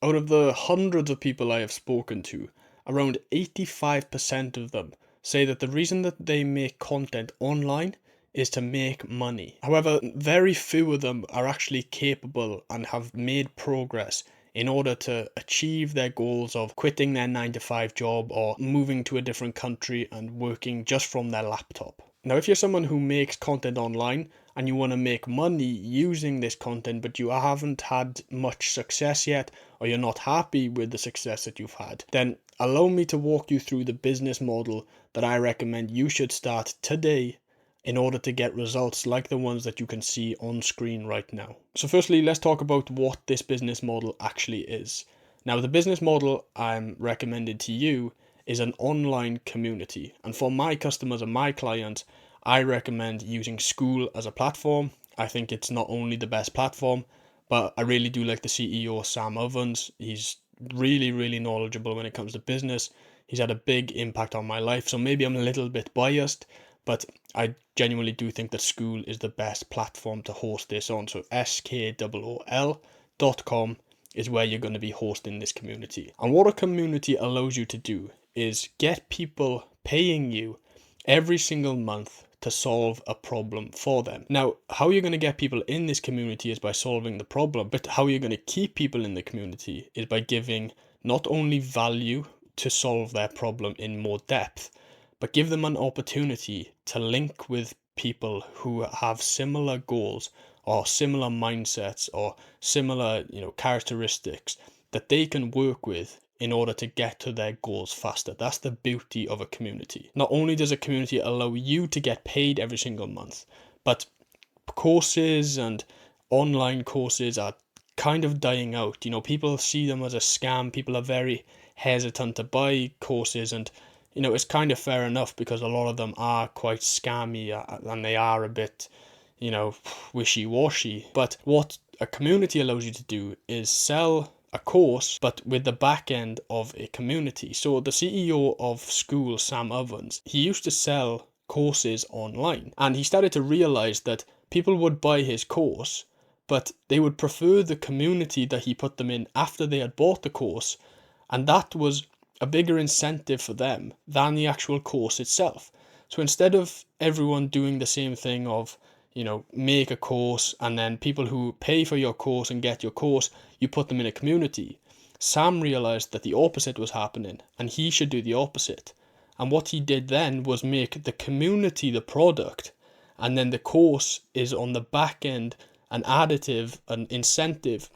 Out of the hundreds of people I have spoken to, around 85% of them say that the reason that they make content online is to make money. However, very few of them are actually capable and have made progress in order to achieve their goals of quitting their 9 to 5 job or moving to a different country and working just from their laptop. Now, if you're someone who makes content online and you want to make money using this content, but you haven't had much success yet, or you're not happy with the success that you've had, then allow me to walk you through the business model that I recommend you should start today in order to get results like the ones that you can see on screen right now. So firstly, let's talk about what this business model actually is. Now, the business model I'm recommending to you is an online community. And for my customers and my clients, I recommend using Skool as a platform. I think it's not only the best platform, but I really do like the CEO, Sam Ovens. He's really, really knowledgeable when it comes to business. He's had a big impact on my life. So maybe I'm a little bit biased, but I genuinely do think that Skool is the best platform to host this on. So skool.com is where you're going to be hosting this community. And what a community allows you to do is get people paying you every single month to solve a problem for them. Now, how you're going to get people in this community is by solving the problem, but how you're going to keep people in the community is by giving not only value to solve their problem in more depth, but give them an opportunity to link with people who have similar goals or similar mindsets or similar, characteristics that they can work with in order to get to their goals faster. That's the beauty of a community. Not only does a community allow you to get paid every single month, but courses and online courses are kind of dying out. People see them as a scam. People are very hesitant to buy courses, and it's kind of fair enough because a lot of them are quite scammy and they are a bit, wishy-washy. But what a community allows you to do is sell a course, but with the back end of a community. So the CEO of Skool, Sam Ovens, he used to sell courses online, and he started to realize that people would buy his course, but they would prefer the community that he put them in after they had bought the course, and that was a bigger incentive for them than the actual course itself. So instead of everyone doing the same thing of, make a course and then people who pay for your course and get your course, you put them in a community, Sam realized that the opposite was happening and he should do the opposite. And what he did then was make the community the product, and then the course is on the back end an additive, an incentive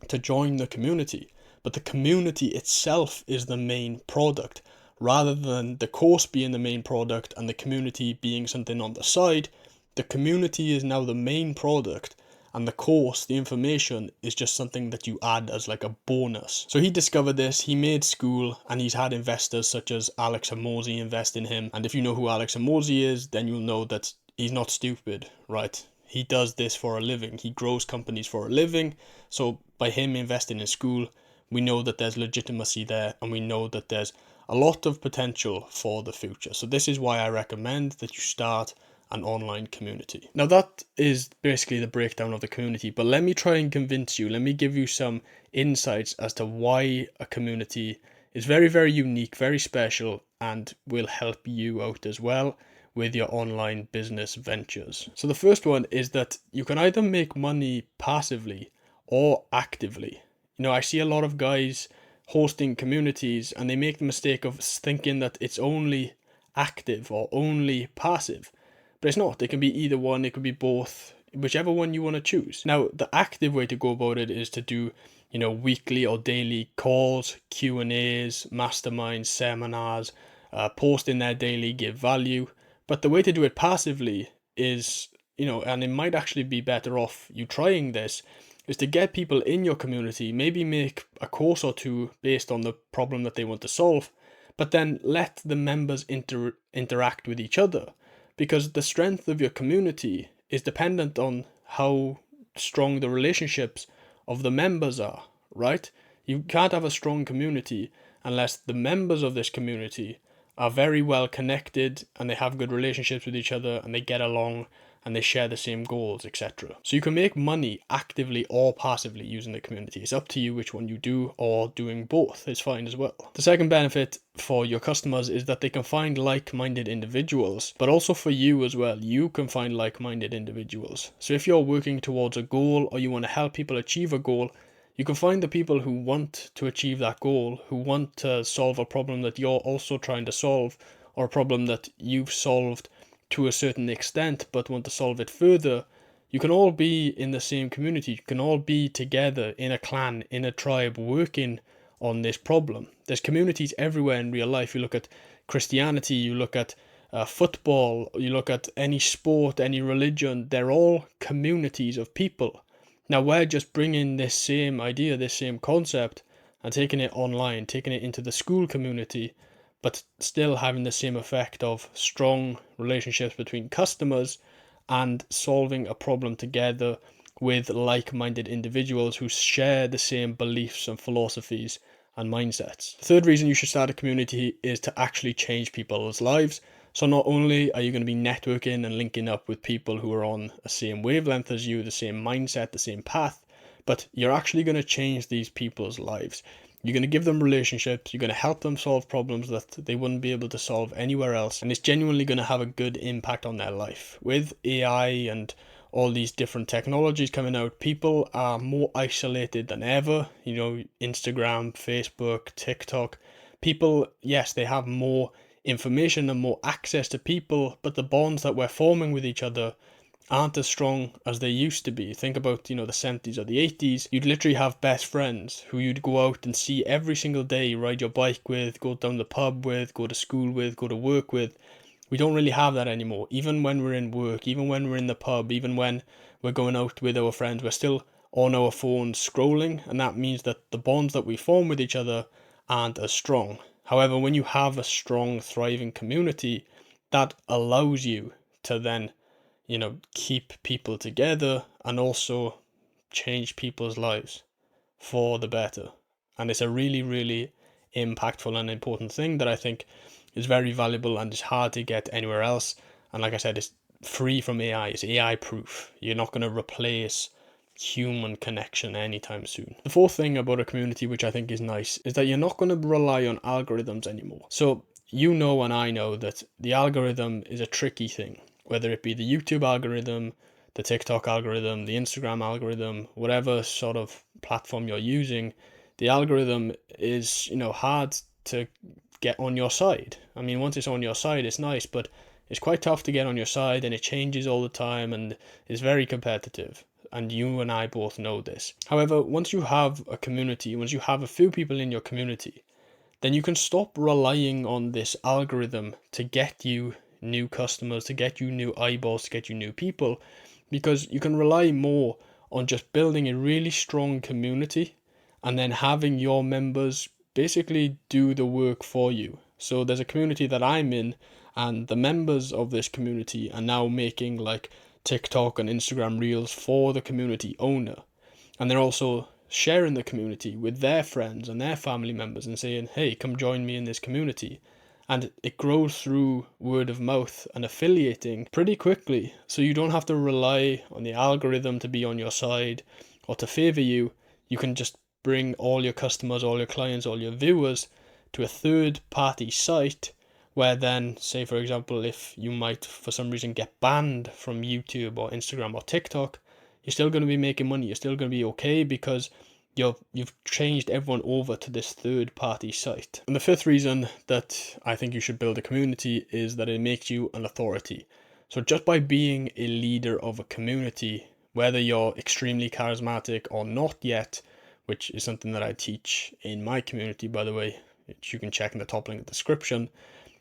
to join the community. But the community itself is the main product, rather than the course being the main product and the community being something on the side. The community is now the main product, and the course, the information, is just something that you add as like a bonus. So he discovered this, he made Skool, and he's had investors such as Alex Hormozi invest in him. And if you know who Alex Hormozi is, then you'll know that he's not stupid, right? He does this for a living. He grows companies for a living. So by him investing in Skool, we know that there's legitimacy there, and we know that there's a lot of potential for the future. So this is why I recommend that you start an online community. Now that is basically the breakdown of the community, but let me try and convince you, let me give you some insights as to why a community is very, very unique, very special, and will help you out as well with your online business ventures. So the first one is that you can either make money passively or actively. I see a lot of guys hosting communities and they make the mistake of thinking that it's only active or only passive. But it's not. It can be either one. It could be both, whichever one you want to choose. Now, the active way to go about it is to do, weekly or daily calls, Q&As, masterminds, seminars, post in there daily, give value. But the way to do it passively is, and it might actually be better off you trying this, is to get people in your community, maybe make a course or two based on the problem that they want to solve, but then let the members interact with each other. Because the strength of your community is dependent on how strong the relationships of the members are, right? You can't have a strong community unless the members of this community are very well connected and they have good relationships with each other and they get along and they share the same goals, etc. So you can make money actively or passively using the community. It's up to you which one you do, or doing both is fine as well. The second benefit for your customers is that they can find like-minded individuals, but also for you as well. You can find like-minded individuals. So if you're working towards a goal, or you want to help people achieve a goal, you can find the people who want to achieve that goal, who want to solve a problem that you're also trying to solve, or a problem that you've solved to a certain extent but want to solve it further. You can all be in the same community. You can all be together in a clan, in a tribe, working on this problem. There's communities everywhere in real life. You look at Christianity, you look at football, you look at any sport, any religion, they're all communities of people. Now we're just bringing this same idea, this same concept, and taking it online, taking it into the school community, but still having the same effect of strong relationships between customers and solving a problem together with like-minded individuals who share the same beliefs and philosophies and mindsets. The third reason you should start a community is to actually change people's lives. So not only are you going to be networking and linking up with people who are on the same wavelength as you, the same mindset, the same path, but you're actually going to change these people's lives. You're going to give them relationships, you're going to help them solve problems that they wouldn't be able to solve anywhere else, and it's genuinely going to have a good impact on their life. With AI and all these different technologies coming out, people are more isolated than ever. You know, Instagram, Facebook, TikTok. People, yes, they have more information and more access to people, but the bonds that we're forming with each other aren't as strong as they used to be. Think about, the 70s or the 80s. You'd literally have best friends who you'd go out and see every single day, ride your bike with, go down the pub with, go to school with, go to work with. We don't really have that anymore. Even when we're in work, even when we're in the pub, even when we're going out with our friends, we're still on our phones scrolling, and that means that the bonds that we form with each other aren't as strong. However, when you have a strong, thriving community, that allows you to then, keep people together and also change people's lives for the better. And it's a really, really impactful and important thing that I think is very valuable and is hard to get anywhere else. And like I said, it's free from AI. It's AI proof. You're not going to replace human connection anytime soon. The fourth thing about a community, which I think is nice, is that you're not going to rely on algorithms anymore. So and I know that the algorithm is a tricky thing, whether it be the YouTube algorithm, the TikTok algorithm, the Instagram algorithm, whatever sort of platform you're using. The algorithm is, hard to get on your side. I mean, once it's on your side, it's nice, but it's quite tough to get on your side, and it changes all the time and is very competitive. And you and I both know this. However, once you have a community, once you have a few people in your community, then you can stop relying on this algorithm to get you new customers, to get you new eyeballs, to get you new people, because you can rely more on just building a really strong community and then having your members basically do the work for you. So there's a community that I'm in, and the members of this community are now making like TikTok and Instagram reels for the community owner, and they're also sharing the community with their friends and their family members and saying, hey, come join me in this community. And it grows through word of mouth and affiliating pretty quickly, so you don't have to rely on the algorithm to be on your side or to favor you. You can just bring all your customers, all your clients, all your viewers to a third party site, where then, say for example, if you might for some reason get banned from YouTube or Instagram or TikTok, you're still going to be making money. You're still going to be okay because you've changed everyone over to this third party site. And the fifth reason that I think you should build a community is that it makes you an authority. So just by being a leader of a community, whether you're extremely charismatic or not yet, which is something that I teach in my community, by the way, which you can check in the top link in the description,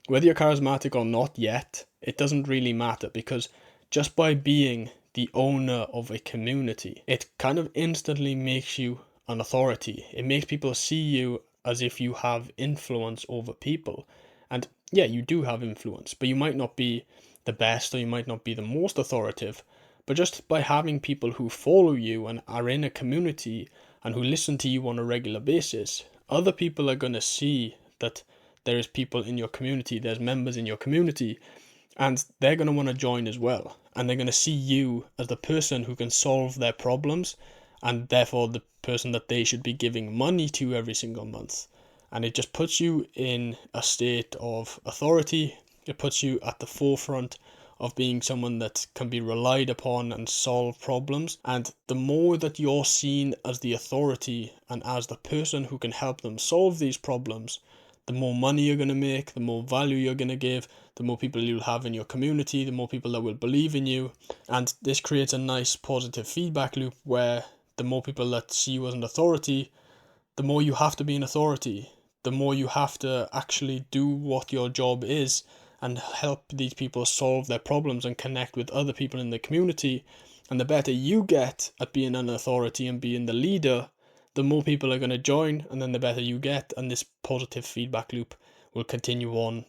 whether you're charismatic or not yet, it doesn't really matter, because just by being the owner of a community, it kind of instantly makes you an authority. It makes people see you as if you have influence over people. And yeah, you do have influence, but you might not be the best or you might not be the most authoritative. But just by having people who follow you and are in a community and who listen to you on a regular basis, other people are going to see that there is people in your community, there's members in your community, and they're going to want to join as well. and they're going to see you as the person who can solve their problems, and therefore the person that they should be giving money to every single month. And it just puts you in a state of authority. It puts you at the forefront of being someone that can be relied upon and solve problems. And the more that you're seen as the authority and as the person who can help them solve these problems, the more money you're going to make, the more value you're going to give, the more people you'll have in your community, the more people that will believe in you. And this creates a nice positive feedback loop where the more people that see you as an authority, the more you have to be an authority, the more you have to actually do what your job is and help these people solve their problems and connect with other people in the community. And the better you get at being an authority and being the leader, the more people are going to join, and then the better you get, and this positive feedback loop will continue on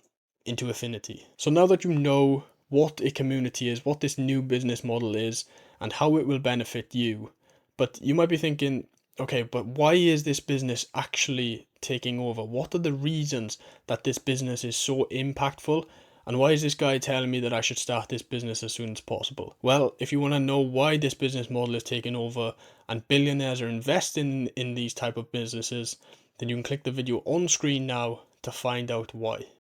into infinity. So now that you know what a community is, what this new business model is, and how it will benefit you, but you might be thinking, okay, but why is this business actually taking over? What are the reasons that this business is so impactful? And why is this guy telling me that I should start this business as soon as possible? Well, if you want to know why this business model is taking over and billionaires are investing in these type of businesses, then you can click the video on screen now to find out why.